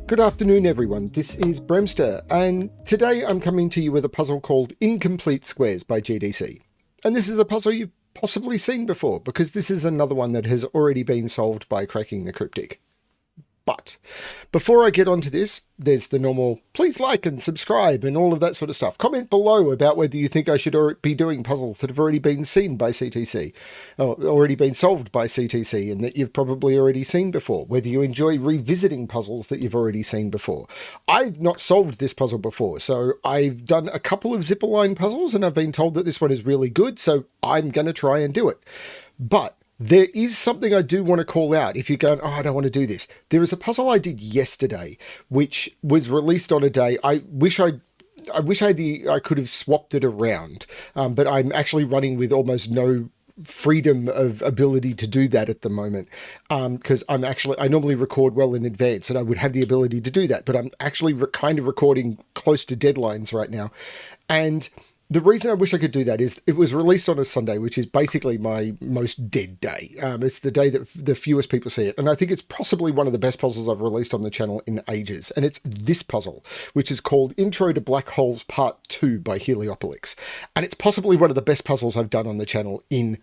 Good afternoon, everyone. This is BremSter, and today I'm coming to you with a puzzle called Incomplete Squares by GDC. And this is a puzzle you've possibly seen before, because this is another one that has already been solved by cracking the cryptic. But before I get onto this, there's the normal please like and subscribe and all of that sort of stuff. Comment below about whether you think I should be doing puzzles that have already been seen by CTC, or already been solved by CTC, and that you've probably already seen before. Whether you enjoy revisiting puzzles that you've already seen before. I've not solved this puzzle before, so I've done a couple of zipper line puzzles and I've been told that this one is really good, so I'm going to try and do it. But there is something I do want to call out if you're going, oh, I don't want to do this. There is a puzzle I did yesterday, which was released on a day. I wish I could have swapped it around, but I'm actually running with almost no freedom of ability to do that at the moment, because I normally record well in advance and I would have the ability to do that, but I'm actually kind of recording close to deadlines right now. And the reason I wish I could do that is it was released on a Sunday, which is basically my most dead day. It's the day that the fewest people see it. And I think it's possibly one of the best puzzles I've released on the channel in ages. And it's this puzzle, which is called Intro to Black Holes Part 2 by Heliopolis. And it's possibly one of the best puzzles I've done on the channel in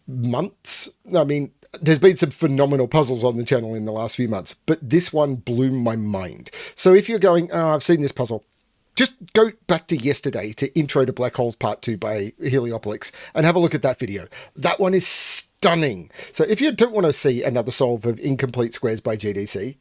months. I mean, there's been some phenomenal puzzles on the channel in the last few months, but this one blew my mind. So if you're going, oh, I've seen this puzzle, just go back to yesterday to Intro to Black Holes Part 2 by Heliopolis and have a look at that video. That one is stunning. So if you don't want to see another solve of Incomplete Squares by GDC,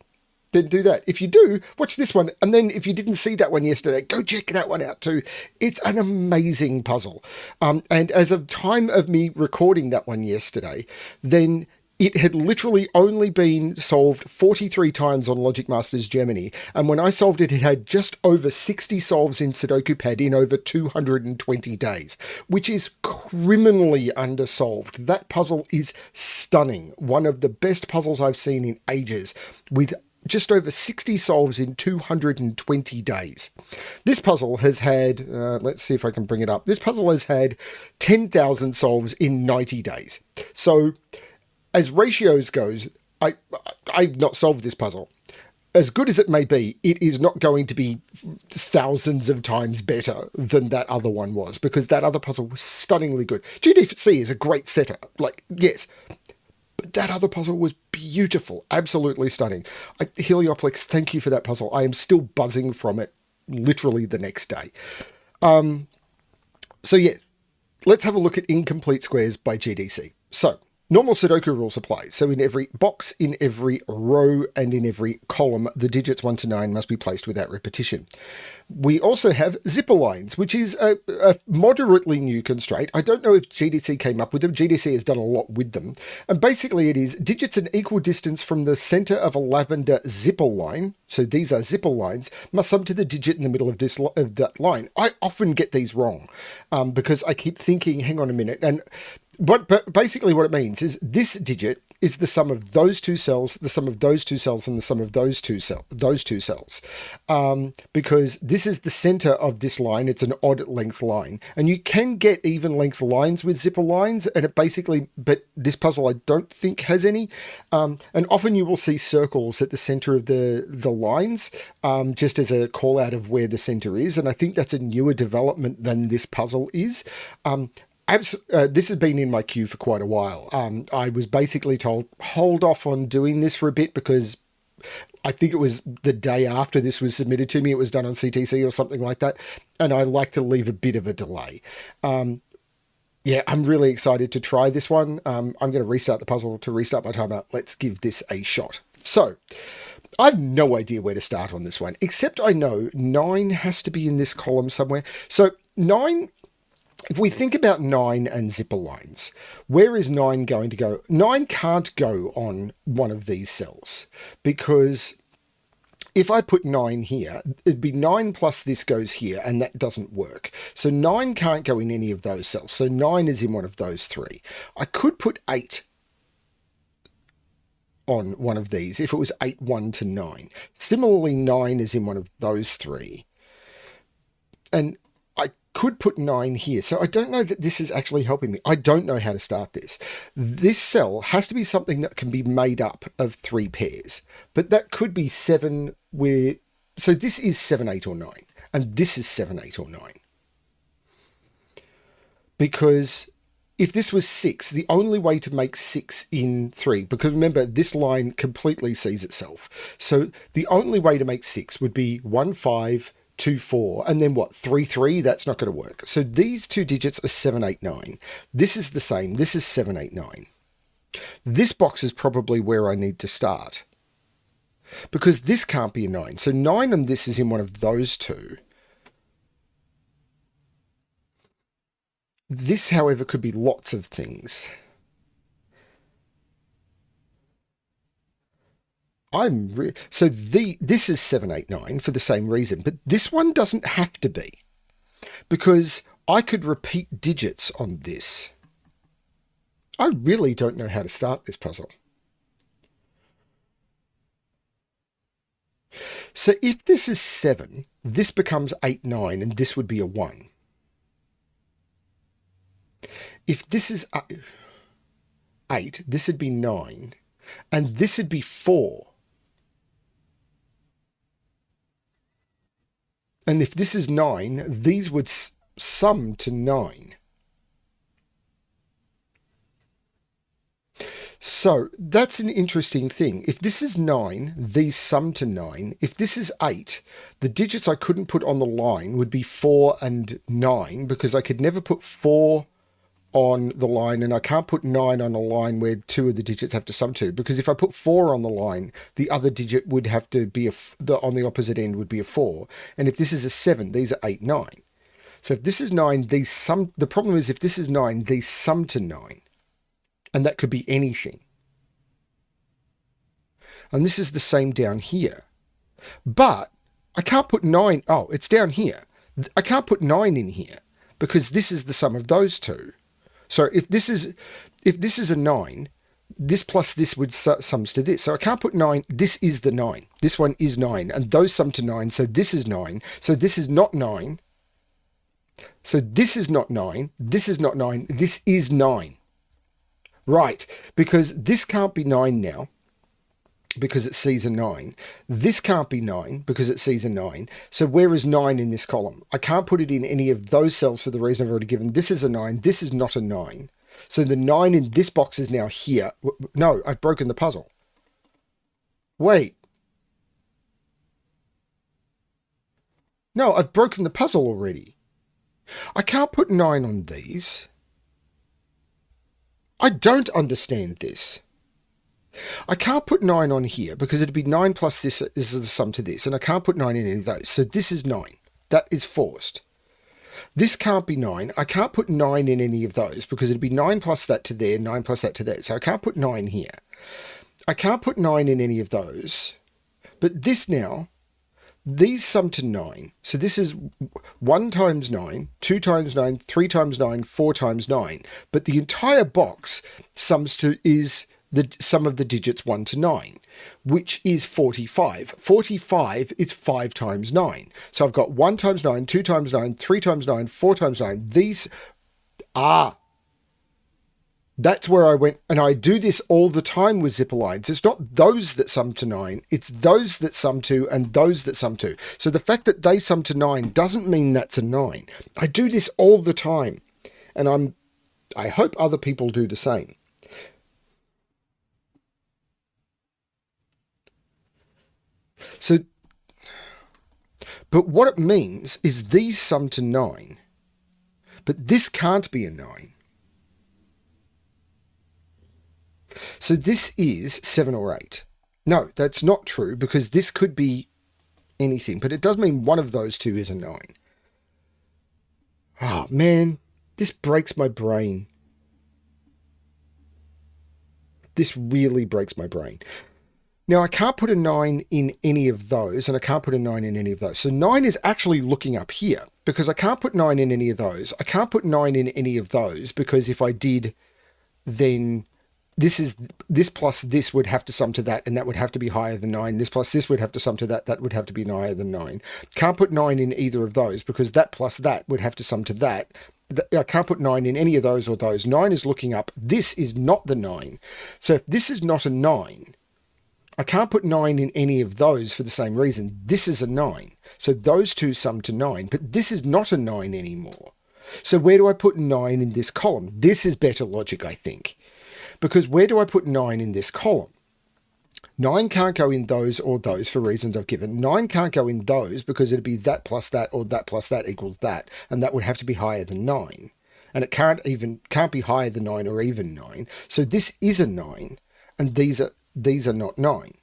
then do that. If you do, watch this one. And then if you didn't see that one yesterday, go check that one out too. It's an amazing puzzle. And as of time of me recording that one yesterday, then it had literally only been solved 43 times on Logic Masters Germany. And when I solved it, it had just over 60 solves in Sudoku Pad in over 220 days, which is criminally undersolved. That puzzle is stunning. One of the best puzzles I've seen in ages, with just over 60 solves in 220 days. This puzzle has had, let's see if I can bring it up. This puzzle has had 10,000 solves in 90 days. So as ratios goes, I've not solved this puzzle. As good as it may be, it is not going to be thousands of times better than that other one was, because that other puzzle was stunningly good. GDC is a great setter, like, yes, but that other puzzle was beautiful, absolutely stunning. Heliopolis, thank you for that puzzle. I am still buzzing from it literally the next day. So yeah, let's have a look at Incomplete Squares by GDC. So, normal Sudoku rules apply. So in every box, in every row, and in every column, the digits 1 to 9 must be placed without repetition. We also have zipper lines, which is a moderately new constraint. I don't know if GDC came up with them. GDC has done a lot with them. And basically it is digits an equal distance from the center of a lavender zipper line. So these are zipper lines, must sum to the digit in the middle of that line. I often get these wrong because I keep thinking, hang on a minute, and but basically what it means is this digit is the sum of those two cells, the sum of those two cells, and the sum of those two cells. Because this is the center of this line. It's an odd length line. And you can get even length lines with zipper lines, and it basically, but this puzzle I don't think has any. And often you will see circles at the center of the lines, just as a call out of where the center is. And I think that's a newer development than this puzzle is. This has been in my queue for quite a while. I was basically told, hold off on doing this for a bit, because I think it was the day after this was submitted to me, it was done on CTC or something like that. And I like to leave a bit of a delay. Yeah, I'm really excited to try this one. I'm going to restart the puzzle to restart my timer. Let's give this a shot. So, I have no idea where to start on this one, except I know 9 has to be in this column somewhere. So 9... if we think about 9 and zipper lines, where is 9 going to go? 9 can't go on one of these cells, because if I put 9 here, it'd be 9 plus this goes here, and that doesn't work. So 9 can't go in any of those cells. So 9 is in one of those 3. I could put 8 on one of these if it was 8, 1 to 9. Similarly, 9 is in one of those 3. And I could put 9 here. So I don't know that this is actually helping me. I don't know how to start this. This cell has to be something that can be made up of 3 pairs, but that could be 7 so this is 7, 8, or 9, and this is 7, 8, or 9. Because if this was 6, the only way to make 6 in 3, because remember, this line completely sees itself. So the only way to make 6 would be 1, 5, 2, 4, and then what, 3, 3? That's not going to work. So these two digits are 7, 8, 9. This is the same. This is 7, 8, 9. This box is probably where I need to start, because this can't be a 9. So 9 and this is in one of those two. This, however, could be lots of things. So this is 7, 8, 9 for the same reason, but this one doesn't have to be, because I could repeat digits on this. I really don't know how to start this puzzle. So if this is 7, this becomes 8, 9, and this would be a 1. If this is 8, this would be 9, and this would be 4. And if this is 9, these would sum to 9. So that's an interesting thing. If this is 9, these sum to 9. If this is 8, the digits I couldn't put on the line would be 4 and 9, because I could never put 4 on the line, and I can't put 9 on a line where 2 of the digits have to sum to, because if I put 4 on the line, the other digit would have to be on the opposite end would be a 4. And if this is a 7, these are 8, 9. So if this is 9, these sum. The problem is if this is 9, these sum to 9. And that could be anything. And this is the same down here. But I can't put 9. Oh, it's down here. I can't put 9 in here, because this is the sum of those two. So if this is a 9, this plus this would sums to this. So I can't put 9. This is the 9. This one is 9. And those sum to 9. So this is 9. So this is not 9. So this is not 9. This is not 9. This is 9. Right. Because this can't be 9 now, because it sees a 9. This can't be 9 because it sees a 9. So where is 9 in this column? I can't put it in any of those cells for the reason I've already given. This is a 9. This is not a 9. So the 9 in this box is now here. No, I've broken the puzzle. Wait. No, I've broken the puzzle already. I can't put 9 on these. I don't understand this. I can't put 9 on here because it'd be 9 plus this is the sum to this, and I can't put 9 in any of those. So this is 9. That is forced. This can't be 9. I can't put 9 in any of those because it'd be 9 plus that to there, 9 plus that to there. So I can't put 9 here. I can't put 9 in any of those. But this now, these sum to 9. So this is 1 times 9, 2 times 9, 3 times 9, 4 times 9. But the entire box is the sum of the digits 1 to 9, which is 45. 45 is 5 times 9. So I've got 1 times 9, 2 times 9, 3 times 9, 4 times 9. These are... That's where I went, and I do this all the time with zipper lines. It's not those that sum to 9. It's those that sum to and those that sum to. So the fact that they sum to 9 doesn't mean that's a 9. I do this all the time, and I hope other people do the same. So, but what it means is these sum to 9, but this can't be a 9. So this is 7 or 8. No, that's not true, because this could be anything, but it does mean one of those two is a 9. Oh, man, this breaks my brain. This really breaks my brain. Now, I can't put a 9 in any of those, and I can't put a 9 in any of those. So 9 is actually looking up here, because I can't put 9 in any of those. I can't put 9 in any of those, because if I did, then this plus this would have to sum to that, and that would have to be higher than 9. This plus this would have to sum to that. That would have to be higher than 9. Can't put 9 in either of those, because that plus that would have to sum to that. I can't put 9 in any of those or those. 9 is looking up. This is not the 9. So if this is not a 9... I can't put 9 in any of those for the same reason. This is a 9. So those two sum to 9, but this is not a 9 anymore. So where do I put 9 in this column? This is better logic, I think. Because where do I put 9 in this column? 9 can't go in those or those for reasons I've given. 9 can't go in those because it'd be that plus that or that plus that equals that. And that would have to be higher than 9. And it can't be higher than 9 or even 9. So this is a 9 and these are not 9.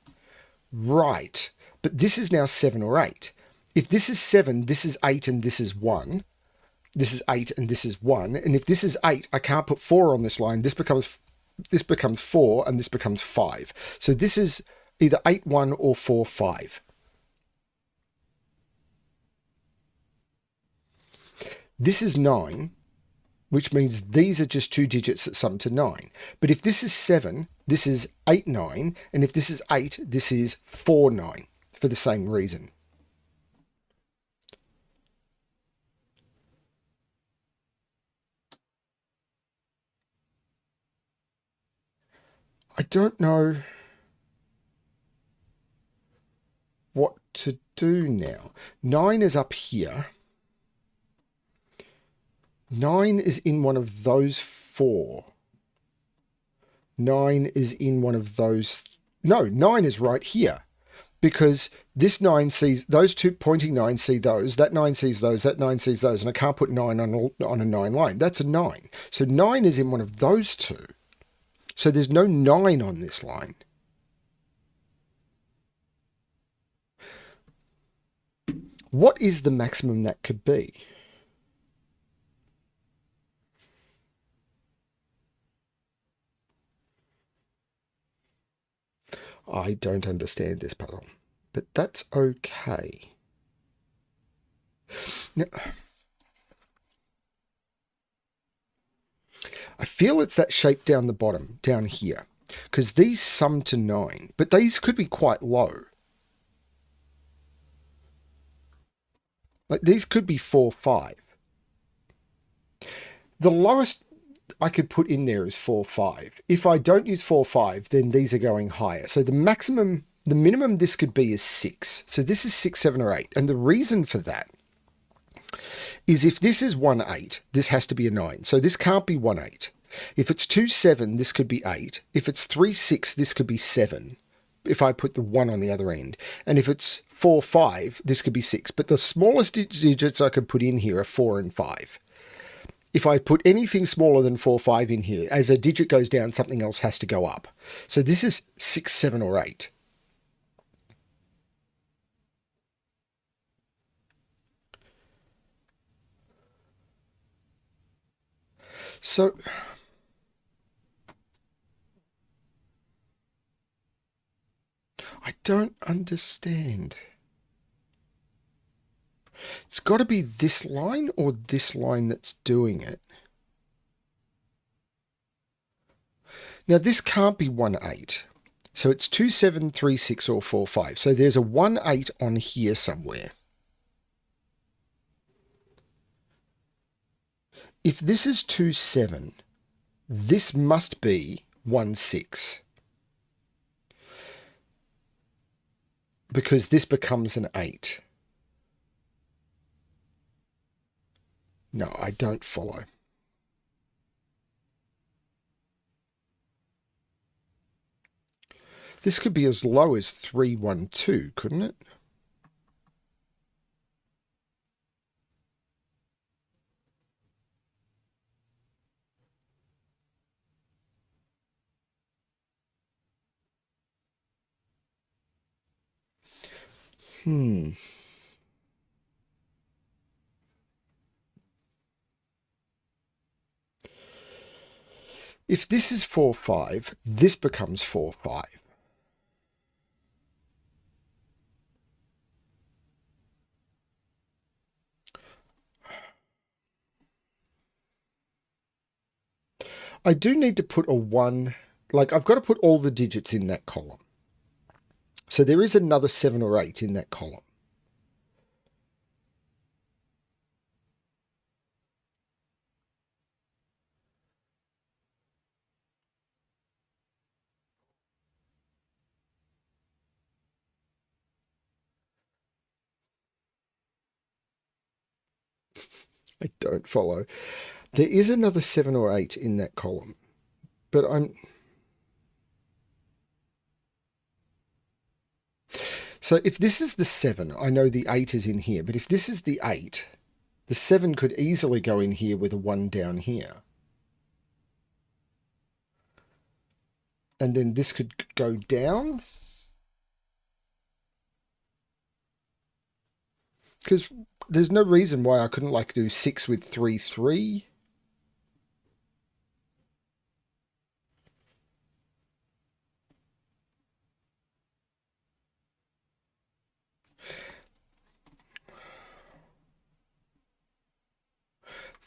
Right. But this is now 7 or 8. If this is 7, this is 8 and this is 1. This is 8 and this is 1. And if this is 8, I can't put 4 on this line. This becomes 4 and this becomes 5. So this is either 8, 1 or 4, 5. This is 9, which means these are just two digits that sum to 9. But if this is 7, this is 8, 9. And if this is 8, this is 4, 9 for the same reason. I don't know what to do now. 9 is up here. 9 is in one of those 4. 9 is in one of those... No, 9 is right here. Because this 9 sees... Those two pointing 9 see those. That 9 sees those. That 9 sees those. And I can't put 9 on a 9 line. That's a 9. So 9 is in one of those two. So there's no 9 on this line. What is the maximum that could be? I don't understand this puzzle, but that's okay. Now, I feel it's that shape down the bottom, down here, because these sum to 9, but these could be quite low. Like these could be 4, 5. The lowest I could put in there is 4, 5. If I don't use 4, 5, then these are going higher. So the minimum this could be is 6. So this is 6, 7, or 8. And the reason for that is if this is 1, 8, this has to be a 9. So this can't be 1, 8. If it's 2, 7, this could be 8. If it's 3, 6, this could be 7. If I put the 1 on the other end. And if it's 4, 5, this could be 6. But the smallest digits I could put in here are 4 and 5. If I put anything smaller than 4, 5 in here, as a digit goes down, something else has to go up. So this is 6, 7, or 8. So I don't understand. It's got to be this line or this line that's doing it. Now this can't be 1, 8. So it's 2, 7, 3, 6, or 4, 5. So there's a 1, 8 on here somewhere. If this is 2, 7, this must be 1, 6. Because this becomes an 8. No, I don't follow. This could be as low as 3, 1, 2, couldn't it? If this is 4, 5, this becomes 4, 5. I do need to put a 1, like I've got to put all the digits in that column. So there is another 7 or 8 in that column. I don't follow. There is another 7 or 8 in that column, but I'm... So if this is the 7, I know the 8 is in here, but if this is the 8, the 7 could easily go in here with a 1 down here. And then this could go down. Because there's no reason why I couldn't like do 6 with 3, 3.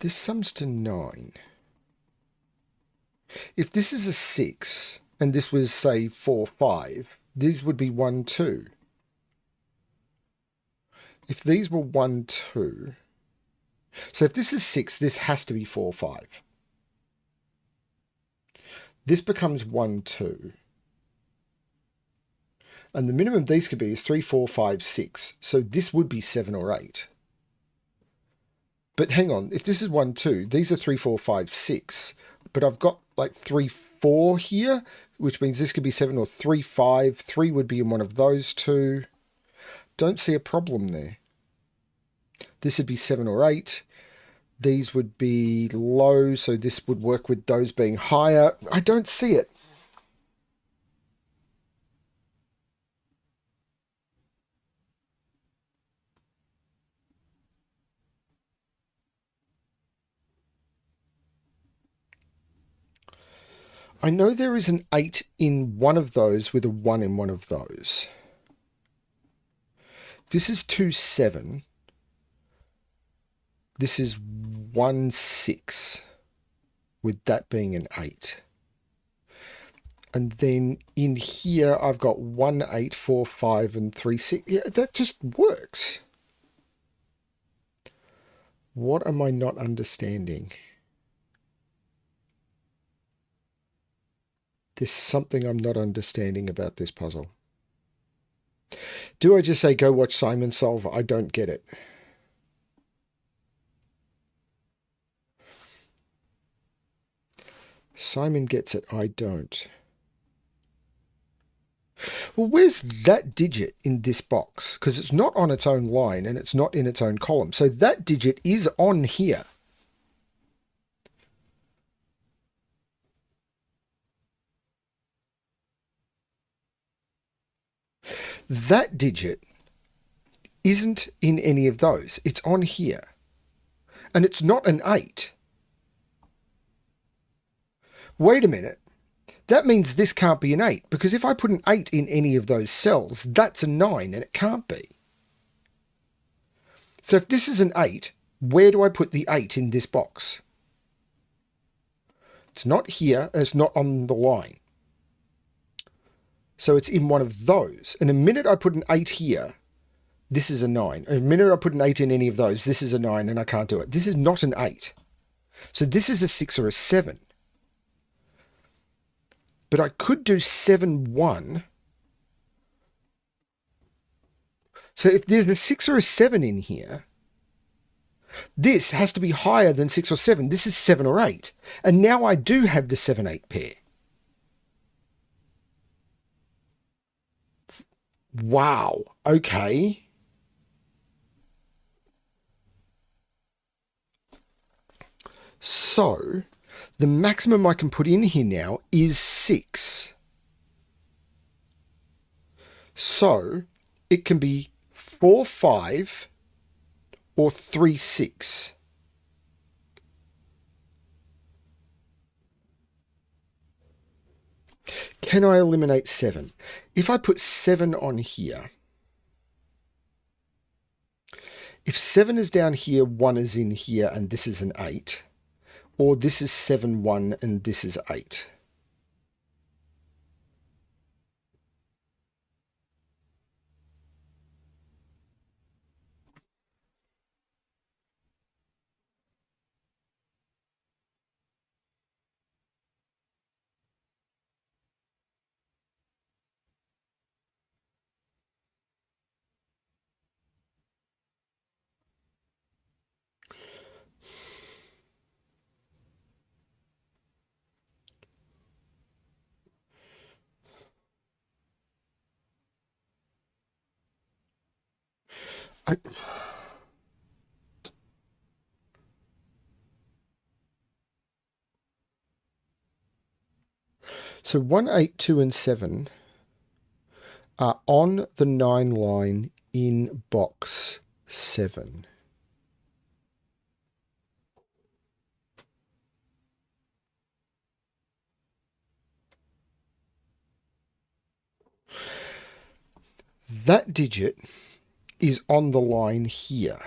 This sums to 9. If this is a 6, and this was, say, 4, 5, these would be 1, 2. If these were 1, 2... So if this is 6, this has to be 4, 5. This becomes 1, 2. And the minimum these could be is 3, 4, 5, 6. So this would be 7 or 8. But hang on, if this is 1, 2, these are 3, 4, 5, 6. But I've got like 3, 4 here, which means this could be 7 or 3, 5. 3 would be in one of those two. Don't see a problem there. This would be 7 or 8. These would be low, so this would work with those being higher. I don't see it. I know there is an 8 in one of those with a 1 in one of those. This is 2, 7. This is 1, 6, with that being an 8. And then in here, I've got 1, 8, 4, 5, and 3, 6. Yeah, that just works. What am I not understanding? There's something I'm not understanding about this puzzle. Do I just say, go watch Simon solve? I don't get it. Simon gets it. I don't. Well, where's that digit in this box? Because it's not on its own line and it's not in its own column. So that digit is on here. That digit isn't in any of those. It's on here. And it's not an 8. Wait a minute. That means this can't be an 8, because if I put an 8 in any of those cells, that's a 9, and it can't be. So if this is an 8, where do I put the 8 in this box? It's not here, and it's not on the line. So it's in one of those. And the minute I put an 8 here, this is a 9. And the minute I put an 8 in any of those, this is a 9, and I can't do it. This is not an 8. So this is a 6 or a 7. But I could do 7, 1. So if there's a 6 or a 7 in here, this has to be higher than 6 or 7. This is 7 or 8. And now I do have the 7, 8 pair. Wow. Okay. So the maximum I can put in here now is 6. So it can be 4, 5 or 3, 6. Can I eliminate 7? If I put 7 on here, if 7 is down here, 1 is in here, and this is an 8, or this is 7, 1, and this is 8. I, so 1, 8, 2, and 7 are on the 9 line in box 7. That digit is on the line here.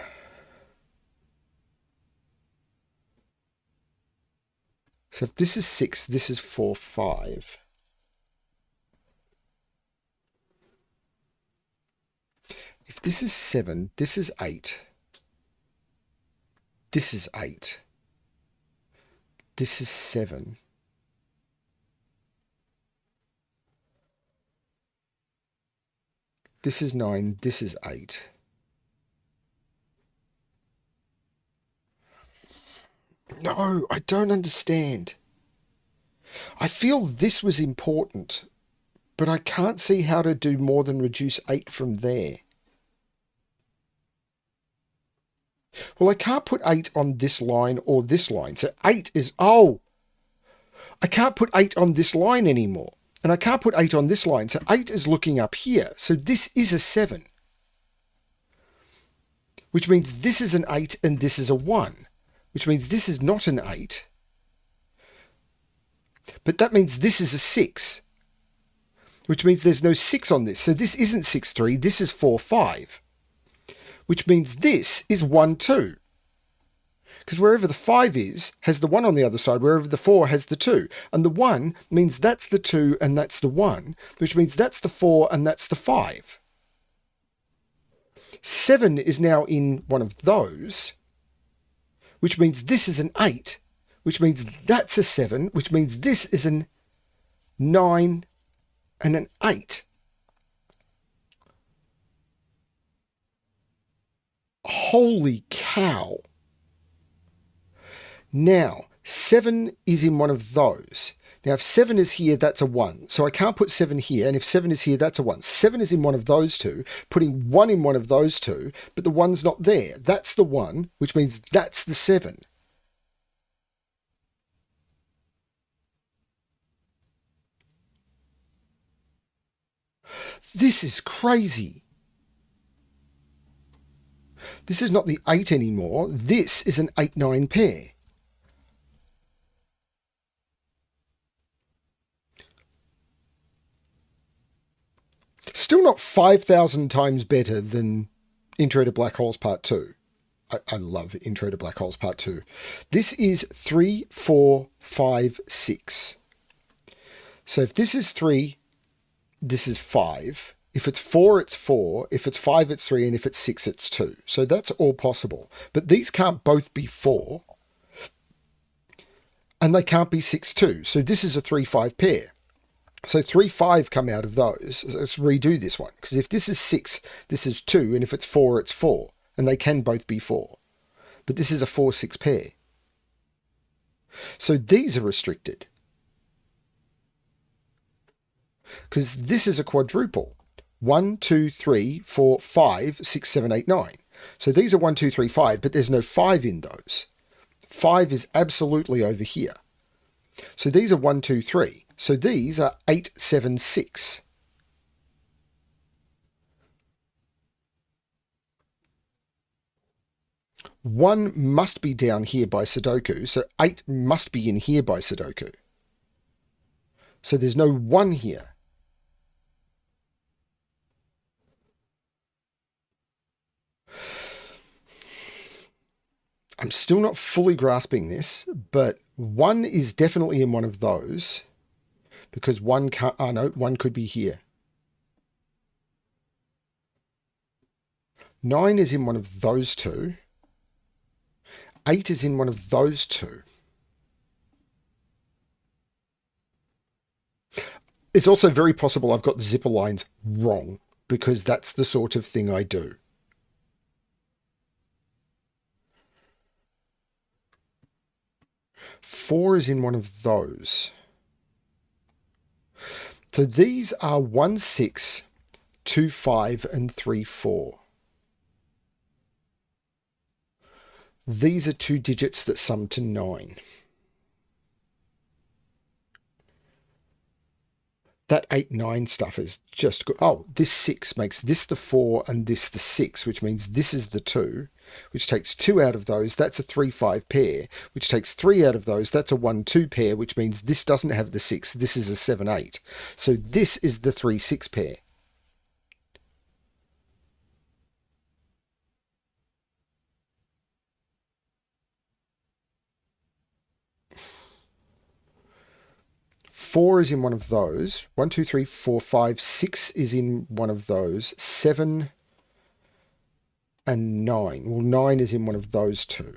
So if this is 6, this is 4, 5. If this is 7, this is 8. This is 8. This is 7. This is 9. This is 8. No, I don't understand. I feel this was important, but I can't see how to do more than reduce 8 from there. Well, I can't put 8 on this line or this line. So 8 is... Oh! I can't put 8 on this line anymore. And I can't put 8 on this line. So 8 is looking up here. So this is a 7. Which means this is an 8 and this is a 1. Which means this is not an 8. But that means this is a 6. Which means there's no 6 on this. So this isn't 6, 3. This is 4, 5. Which means this is 1, 2. Because wherever the 5 is, has the 1 on the other side, wherever the 4 has the 2. And the 1 means that's the 2 and that's the 1, which means that's the 4 and that's the 5. 7 is now in one of those, which means this is an 8, which means that's a 7, which means this is an 9 and an 8. Holy cow. Now, 7 is in one of those. Now, if 7 is here, that's a 1. So I can't put 7 here. And if 7 is here, that's a 1. 7 is in one of those two, putting 1 in one of those two, but the 1's not there. That's the 1, which means that's the 7. This is crazy. This is not the 8 anymore. This is an 8-9 pair. Still not 5,000 times better than Intro to Black Holes Part 2. I love Intro to Black Holes Part 2. This is 3, 4, 5, 6. So if this is 3, this is 5. If it's 4, it's 4. If it's 5, it's 3. And if it's 6, it's 2. So that's all possible. But these can't both be 4. And they can't be 6, 2. So this is a 3, 5 pair. So 3, 5 come out of those. Let's redo this one. Because if this is 6, this is 2. And if it's 4, it's 4. And they can both be 4. But this is a 4, 6 pair. So these are restricted. Because this is a quadruple. 1, 2, 3, 4, 5, 6, 7, 8, 9. So these are 1, 2, 3, 5, but there's no 5 in those. 5 is absolutely over here. So these are 1, 2, 3. So these are 8, 7, 6. One must be down here by Sudoku, so 8 must be in here by Sudoku. So there's no 1 here. I'm still not fully grasping this, but 1 is definitely in one of those, because 1 can't, oh no, 1 could be here. 9 is in one of those two. 8 is in one of those two. It's also very possible I've got the zipper lines wrong, because that's the sort of thing I do. Four is in one of those. So these are 1, 6, 2, 5, and 3, 4. These are two digits that sum to 9. That 8, 9 stuff is just good. Oh, this 6 makes this the 4 and this the 6, which means this is the 2, which takes 2 out of those. That's a 3, 5 pair, which takes 3 out of those. That's a 1, 2 pair, which means this doesn't have the 6. This is a 7, 8. So this is the 3, 6 pair. Four is in one of those. 1, 2, 3, 4, 5, 6 is in one of those. 7 and 9. Well, 9 is in one of those two.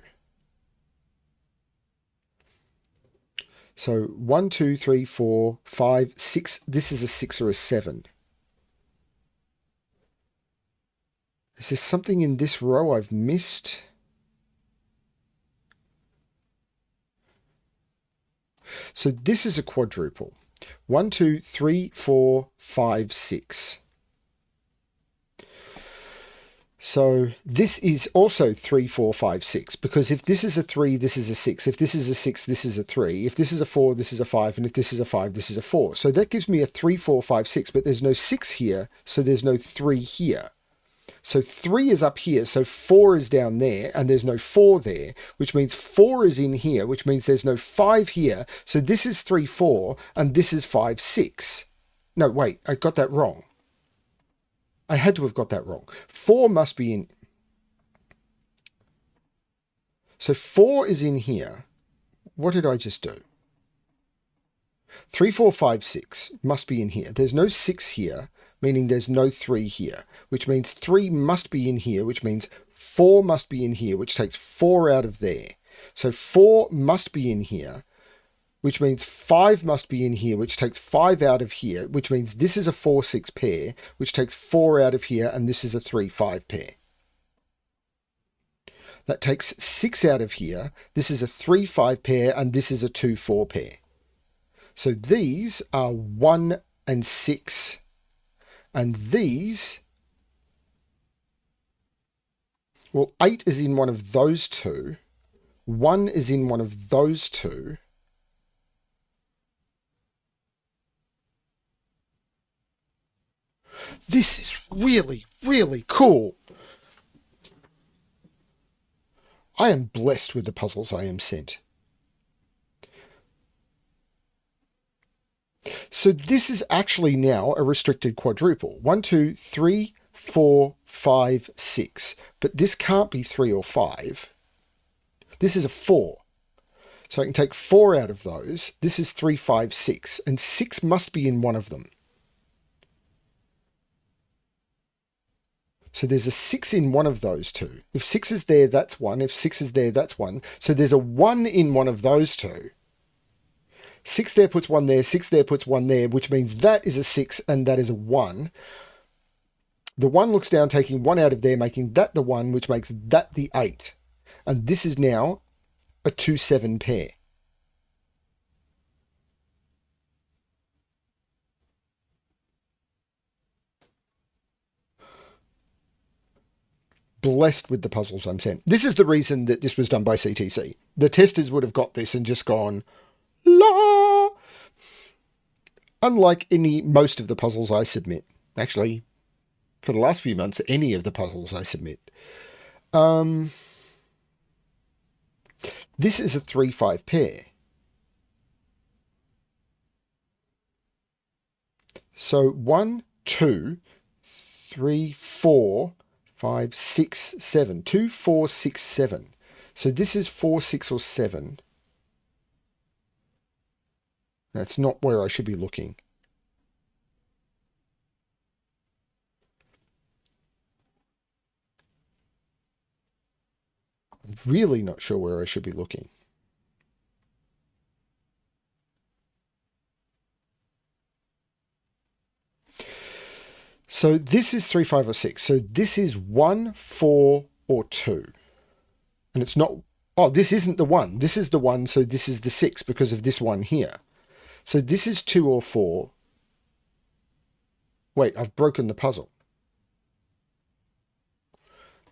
So 1, 2, 3, 4, 5, 6. This is a 6 or a 7. Is there something in this row I've missed? So this is a quadruple. 1, 2, 3, 4, 5, 6. So this is also 3, 4, 5, 6, because if this is a 3, this is a 6. If this is a 6, this is a 3. If this is a 4, this is a 5. And if this is a 5, this is a 4. So that gives me a 3, 4, 5, 6, but there's no 6 here, so there's no 3 here. So 3 is up here, so 4 is down there, and there's no 4 there, which means 4 is in here, which means there's no 5 here. So this is 3, 4, and this is 5, 6. No, wait, I got that wrong. I had to have got that wrong. 4 must be in... So 4 is in here. What did I just do? 3, 4, 5, 6 must be in here. There's no 6 here, meaning there's no 3 here, which means 3 must be in here, which means 4 must be in here, which takes 4 out of there. So 4 must be in here, which means 5 must be in here, which takes 5 out of here, which means this is a 4, 6 pair, which takes 4 out of here, and this is a 3, 5 pair. That takes 6 out of here. This is a 3, 5 pair, and this is a 2, 4 pair. So these are 1 and 6. And these, well, 8 is in one of those two. 1 is in one of those two. This is really, really cool. I am blessed with the puzzles I am sent. So this is actually now a restricted quadruple. 1, 2, 3, 4, 5, 6. But this can't be 3 or 5. This is a 4. So I can take 4 out of those. This is 3, 5, 6. And 6 must be in one of them. So there's a 6 in one of those two. If 6 is there, that's 1. If 6 is there, that's 1. So there's a 1 in one of those two. 6 there puts 1 there, 6 there puts 1 there, which means that is a 6 and that is a 1. The 1 looks down, taking 1 out of there, making that the 1, which makes that the 8. And this is now a 2, 7 pair. Blessed with the puzzles I'm sent. This is the reason that this was done by CTC. The testers would have got this and just gone, la! Unlike most of the puzzles I submit. Actually, for the last few months, any of the puzzles I submit. This is a 3, 5 pair. So 1, 2, 3, 4, 5, 6, 7. 2, 4, 6, 7. So this is 4, 6, or 7. That's not where I should be looking. I'm really not sure where I should be looking. So this is 3, 5, or 6. So this is 1, 4, or 2. And it's not... Oh, this isn't the 1. This is the 1, so this is the 6 because of this one here. So this is 2 or 4. Wait, I've broken the puzzle.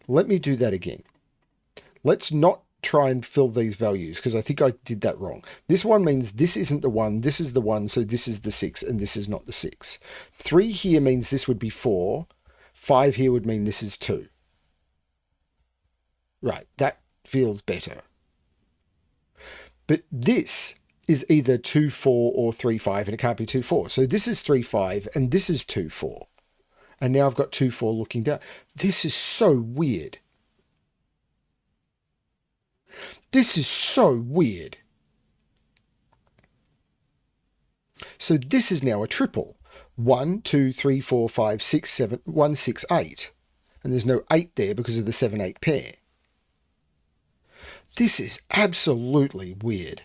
Let me do that again. Let's not try and fill these values because I think I did that wrong. This 1 means this isn't the 1, this is the 1, so this is the 6, and this is not the 6. 3 here means this would be 4. 5 here would mean this is 2. Right, that feels better. But this is either 2, 4 or 3, 5, and it can't be 2, 4. So this is 3, 5, and this is 2, 4. And now I've got 2, 4 looking down. This is so weird. This is so weird. So this is now a triple. 1, 2, 3, 4, 5, 6, 7, 1, 6, 8. And there's no 8 there because of the 7, 8 pair. This is absolutely weird.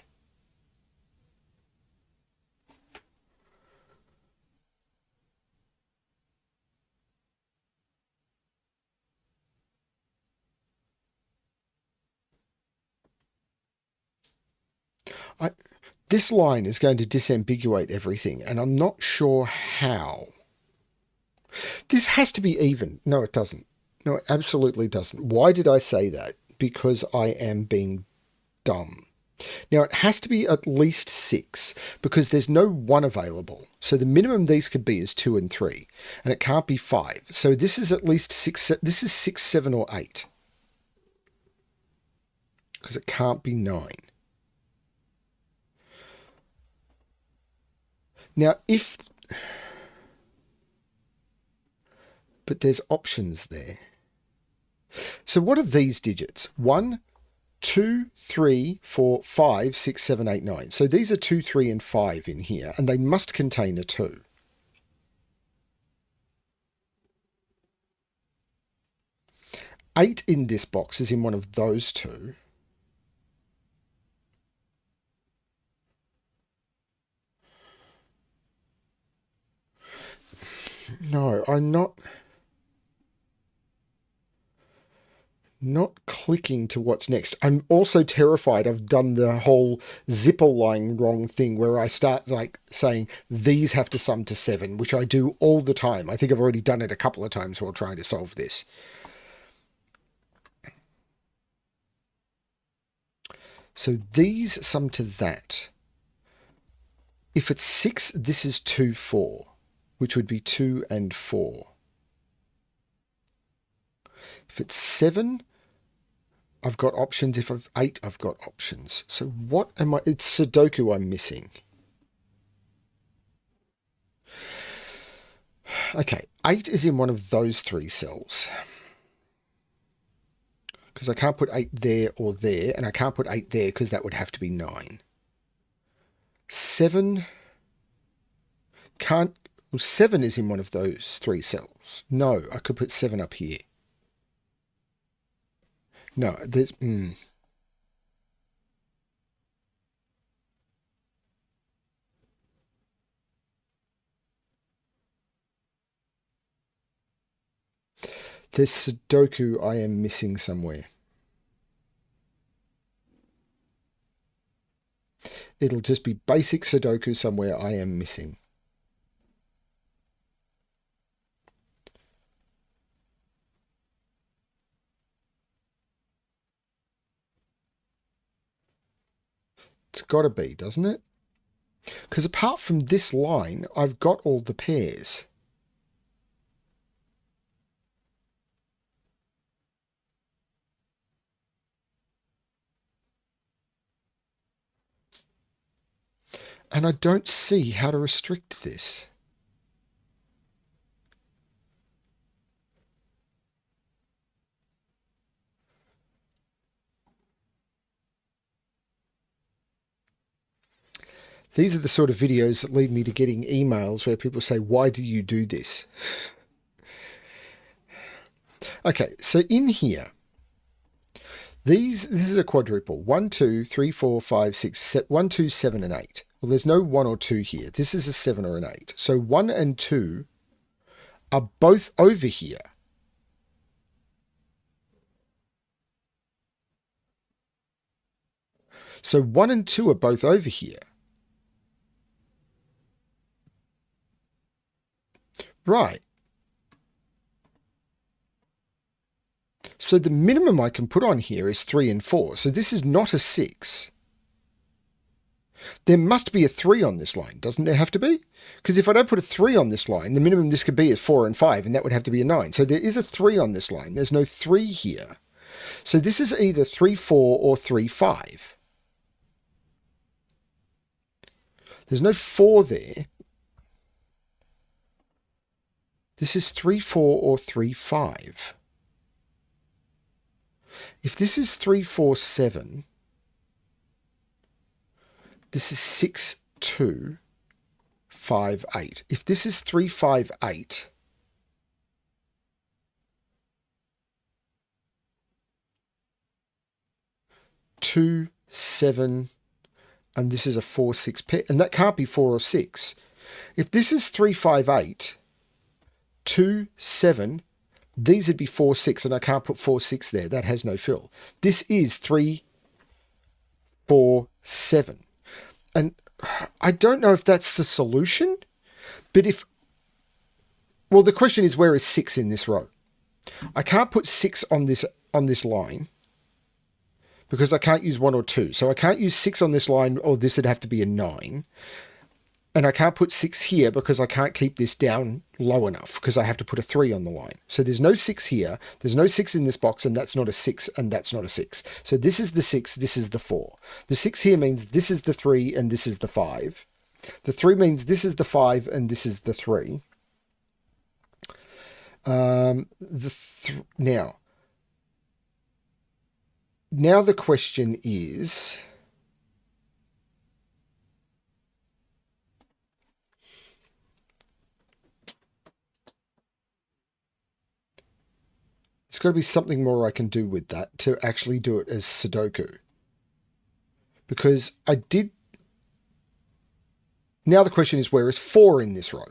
This line is going to disambiguate everything, and I'm not sure how. This has to be even. No, it doesn't. No, it absolutely doesn't. Why did I say that? Because I am being dumb. Now, it has to be at least 6 because there's no 1 available. So the minimum these could be is 2 and 3, and it can't be 5. So this is at least 6. This is 6, 7, or 8 because it can't be 9. Now, but there's options there. So what are these digits? 1, 2, 3, 4, 5, 6, 7, 8, 9. So these are 2, 3, and 5 in here, and they must contain a 2. Eight in this box is in one of those two. No, I'm not clicking to what's next. I'm also terrified I've done the whole zipper line wrong thing where I start like saying these have to sum to 7, which I do all the time. I think I've already done it a couple of times while trying to solve this. So these sum to that. If it's 6, this is 2, 4, which would be 2 and 4. If it's 7, I've got options. If I've 8, I've got options. So what am I? It's Sudoku I'm missing. Okay, 8 is in one of those 3 cells. Because I can't put 8 there or there, and I can't put 8 there because that would have to be 9. 7 can't... Well, 7 is in one of those 3 cells. No, I could put 7 up here. No, there's... There's Sudoku I am missing somewhere. It'll just be basic Sudoku somewhere I am missing. It's got to be, doesn't it? Because apart from this line, I've got all the pairs. And I don't see how to restrict this. These are the sort of videos that lead me to getting emails where people say, why do you do this? Okay, so in here, this is a quadruple. 1, 2, 3, 4, 5, 6, 1, 2, 7, and 8. Well, there's no 1 or 2 here. This is a 7 or an 8. So 1 and 2 are both over here. So 1 and 2 are both over here. Right. So the minimum I can put on here is 3 and 4. So this is not a 6. There must be a 3 on this line, doesn't there have to be? Because if I don't put a 3 on this line, the minimum this could be is 4 and 5, and that would have to be a 9. So there is a 3 on this line. There's no 3 here. So this is either 3, 4 or 3, 5. There's no 4 there. This is 3, 4 or 3, 5. If this is 3, 4, 7, this is 6, 2, 5, 8. If this is 3, 5, 8, two, 7, and this is a 4, 6 pair, and that can't be 4 or 6. If this is 3, 5, 8, 2, 7, these would be 4, 6, and I can't put 4, 6 there. That has no fill. This is 3, 4, 7. And I don't know if that's the solution, but well, the question is, where is 6 in this row? I can't put 6 on this line because I can't use 1 or 2. So I can't use 6 on this line, or this would have to be a 9. And I can't put 6 here because I can't keep this down low enough because I have to put a 3 on the line. So there's no 6 here. There's no 6 in this box, and that's not a 6, and that's not a 6. So this is the 6, this is the 4. The 6 here means this is the 3, and this is the 5. The 3 means this is the 5, and this is the 3. Now the question is, there's got to be something more I can do with that to actually do it as Sudoku. Because now the question is, where is 4 in this row?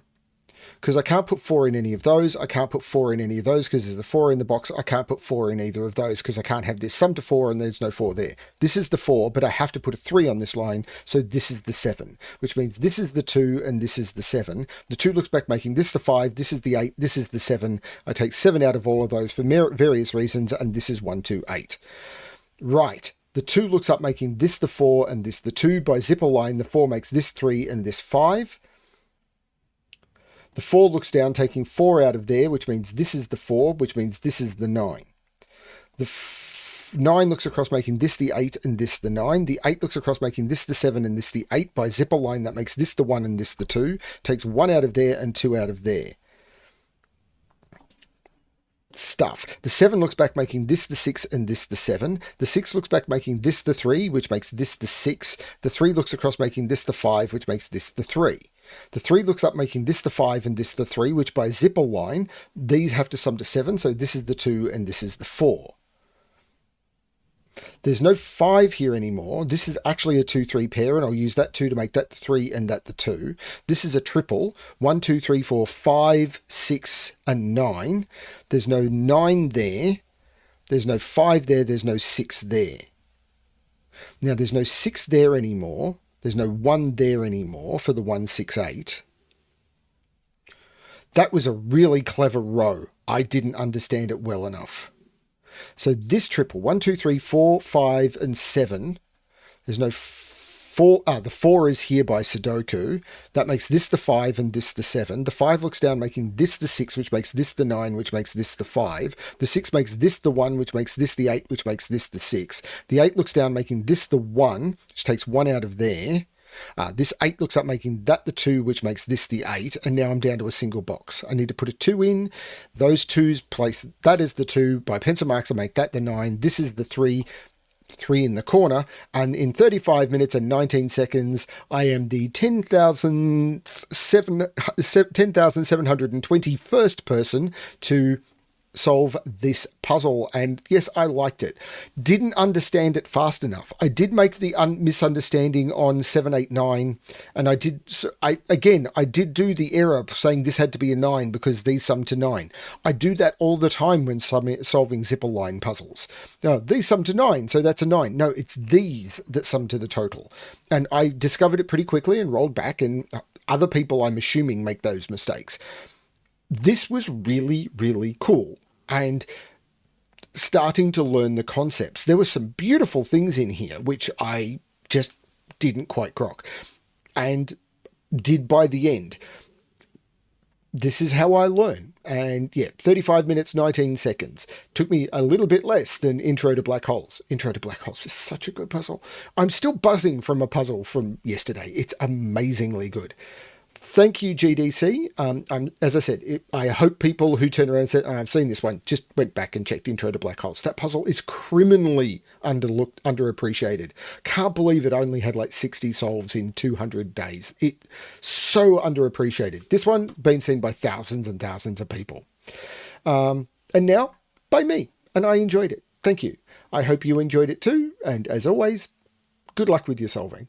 Because I can't put 4 in any of those. I can't put 4 in any of those because there's a 4 in the box. I can't put 4 in either of those because I can't have this sum to 4 and there's no 4 there. This is the 4, but I have to put a 3 on this line. So this is the 7, which means this is the 2 and this is the 7. The 2 looks back making this the 5. This is the 8. This is the 7. I take 7 out of all of those for various reasons, and this is 1, 2, 8. Right. The 2 looks up making this the 4 and this the 2. By zipper line, the 4 makes this 3 and this 5. The 4 looks down, taking 4 out of there, which means this is the 4, which means this is the 9. The 9 looks across, making this the 8 and this the 9. The 8 looks across, making this the 7 and this the 8. By zipper line, that makes this the 1 and this the 2. Takes 1 out of there and 2 out of there. Stuff. The 7 looks back, making this the 6 and this the 7. The 6 looks back, making this the 3, which makes this the 6. The 3 looks across, making this the 5, which makes this the 3. The 3 looks up, making this the 5 and this the 3, which by zipper line, these have to sum to 7. So this is the 2 and this is the 4. There's no 5 here anymore. This is actually a 2, 3 pair, and I'll use that 2 to make that the 3 and that the 2. This is a triple. 1, 2, 3, 4, 5, 6, and 9. There's no 9 there. There's no 5 there. There's no 6 there. Now, there's no 6 there anymore. There's no 1 there anymore for the 1, 6, 8. That was a really clever row. I didn't understand it well enough. So this triple, 1, 2, 3, 4, 5, and 7. There's no 4. The 4 is here by Sudoku. That makes this the 5 and this the 7. The 5 looks down, making this the 6, which makes this the 9, which makes this the 5. The 6 makes this the 1, which makes this the 8, which makes this the 6. The 8 looks down, making this the 1, which takes 1 out of there. This 8 looks up, making that the 2, which makes this the 8, and now I'm down to a single box. I need to put a 2 in. Those 2s place that is the 2. By pencil marks, I make that the 9. This is the 3 in the corner, and in 35 minutes and 19 seconds, I am the 10,721st person to solve this puzzle. And yes, I liked it. Didn't understand it fast enough. I did make the misunderstanding on 7, 8, 9, and I did do the error saying this had to be a 9 because these sum to 9. I do that all the time when solving zipper line puzzles. Now, these sum to 9, so that's a 9. No, it's these that sum to the total. And I discovered it pretty quickly and rolled back, and other people, I'm assuming, make those mistakes. This was really, really cool. And starting to learn the concepts. There were some beautiful things in here which I just didn't quite grok, and did by the end. This is how I learn. And yeah, 35 minutes, 19 seconds. Took me a little bit less than Intro to Black Holes. Intro to Black Holes is such a good puzzle. I'm still buzzing from a puzzle from yesterday. It's amazingly good. Thank you, GDC. As I said, I hope people who turn around and said, I've seen this one, just went back and checked Intro to Black Holes. That puzzle is criminally underappreciated. Can't believe it only had like 60 solves in 200 days. It's so underappreciated. This one been seen by thousands and thousands of people. And now by me. And I enjoyed it. Thank you. I hope you enjoyed it too. And as always, good luck with your solving.